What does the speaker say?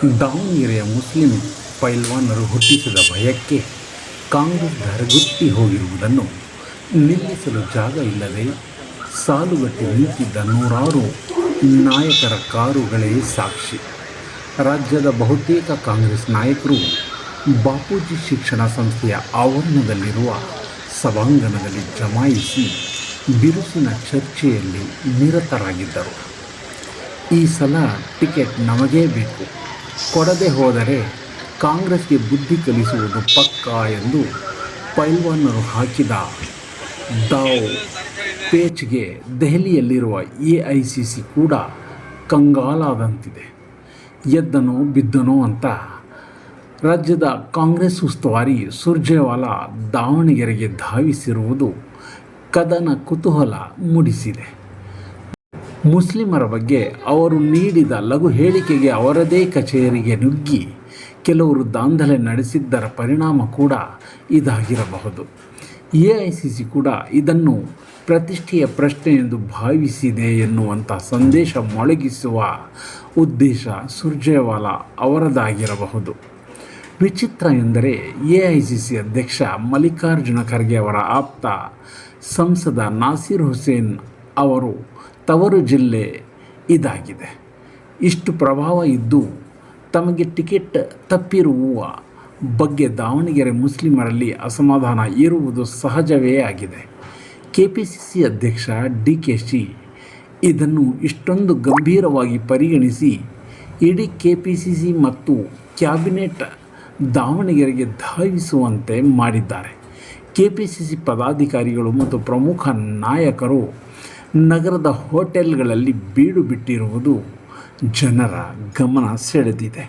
ದಾವಣಗೆರೆಯ ಮುಸ್ಲಿಂ ಪೈಲ್ವಾನರು ಹುಟ್ಟಿಸಿದ ಭಯಕ್ಕೆ ಕಾಂಗ್ರೆಸ್ ಧರೆಗುಟ್ಟಿ ಹೋಗಿರುವುದನ್ನು ನಿಲ್ಲಿಸಲು ಜಾಗ ಇಲ್ಲದೆ ಸಾಲುಗಟ್ಟಿ ನಿಂತಿದ್ದ ನೂರಾರು ನಾಯಕರ ಕಾರುಗಳೇ ಸಾಕ್ಷಿ. ರಾಜ್ಯದ ಬಹುತೇಕ ಕಾಂಗ್ರೆಸ್ ನಾಯಕರು ಬಾಪೂಜಿ ಶಿಕ್ಷಣ ಸಂಸ್ಥೆಯ ಆವರಣದಲ್ಲಿರುವ ಸಭಾಂಗಣದಲ್ಲಿ ಜಮಾಯಿಸಿ ಬಿರುಸಿನ ಚರ್ಚೆಯಲ್ಲಿ ನಿರತರಾಗಿದ್ದರು. ಈ ಸಲ ಟಿಕೆಟ್ ನಮಗೇ ಬೇಕು, ಕೊಡದೆ ಹೋದರೆ ಕಾಂಗ್ರೆಸ್ಗೆ ಬುದ್ಧಿ ಕಲಿಸುವುದು ಪಕ್ಕಾ ಎಂದು ಪೈಲ್ವಾನರು ಹಾಕಿದ ದಾವ್ ಪೇಚ್ಗೆ ದೆಹಲಿಯಲ್ಲಿರುವ AICC ಕೂಡ ಕಂಗಾಲಾದಂತಿದೆ. ಎದ್ದನೋ ಬಿದ್ದನೋ ಅಂತ ರಾಜ್ಯದ ಕಾಂಗ್ರೆಸ್ ಉಸ್ತುವಾರಿ ಸುರ್ಜೇವಾಲಾ ದಾವಣಗೆರೆಗೆ ಧಾವಿಸಿರುವುದು ಕದನ ಕುತೂಹಲ ಮೂಡಿಸಿದೆ. ಮುಸ್ಲಿಮರ ಬಗ್ಗೆ ಅವರು ನೀಡಿದ ಲಘು ಹೇಳಿಕೆಗೆ ಅವರದೇ ಕಚೇರಿಗೆ ನುಗ್ಗಿ ಕೆಲವರು ದಾಂಧಲೆ ನಡೆಸಿದ್ದರ ಪರಿಣಾಮ ಕೂಡ ಇದಾಗಿರಬಹುದು. AICC ಕೂಡ ಇದನ್ನು ಪ್ರತಿಷ್ಠೆಯ ಪ್ರಶ್ನೆ ಎಂದು ಭಾವಿಸಿದೆ ಎನ್ನುವಂಥ ಸಂದೇಶ ಮೊಳಗಿಸುವ ಉದ್ದೇಶ ಸುರ್ಜೇವಾಲಾ ಅವರದಾಗಿರಬಹುದು. ವಿಚಿತ್ರ ಎಂದರೆ AICC ಅಧ್ಯಕ್ಷ ಮಲ್ಲಿಕಾರ್ಜುನ ಖರ್ಗೆ ಅವರ ಆಪ್ತ ಸಂಸದ ನಾಸೀರ್ ಹುಸೇನ್ ಅವರು ತವರು ಜಿಲ್ಲೆ ಇದಾಗಿದೆ. ಇಷ್ಟು ಪ್ರಭಾವ ಇದ್ದು ತಮಗೆ ಟಿಕೆಟ್ ತಪ್ಪಿರುವ ಬಗ್ಗೆ ದಾವಣಗೆರೆ ಮುಸ್ಲಿಮರಲ್ಲಿ ಅಸಮಾಧಾನ ಇರುವುದು ಸಹಜವೇ ಆಗಿದೆ. KPCC ಅಧ್ಯಕ್ಷ DKC ಇದನ್ನು ಇಷ್ಟೊಂದು ಗಂಭೀರವಾಗಿ ಪರಿಗಣಿಸಿ ಇಡೀ KPCC ಮತ್ತು ಕ್ಯಾಬಿನೆಟ್ ದಾವಣಗೆರೆಗೆ ಧಾವಿಸುವಂತೆ ಮಾಡಿದ್ದಾರೆ. KPCC ಪದಾಧಿಕಾರಿಗಳು ಮತ್ತು ಪ್ರಮುಖ ನಾಯಕರು ನಗರದ ಹೋಟೆಲ್ಗಳಲ್ಲಿ ಬೀಡು ಬಿಟ್ಟಿರುವುದು ಜನರ ಗಮನ ಸೆಳೆದಿದೆ.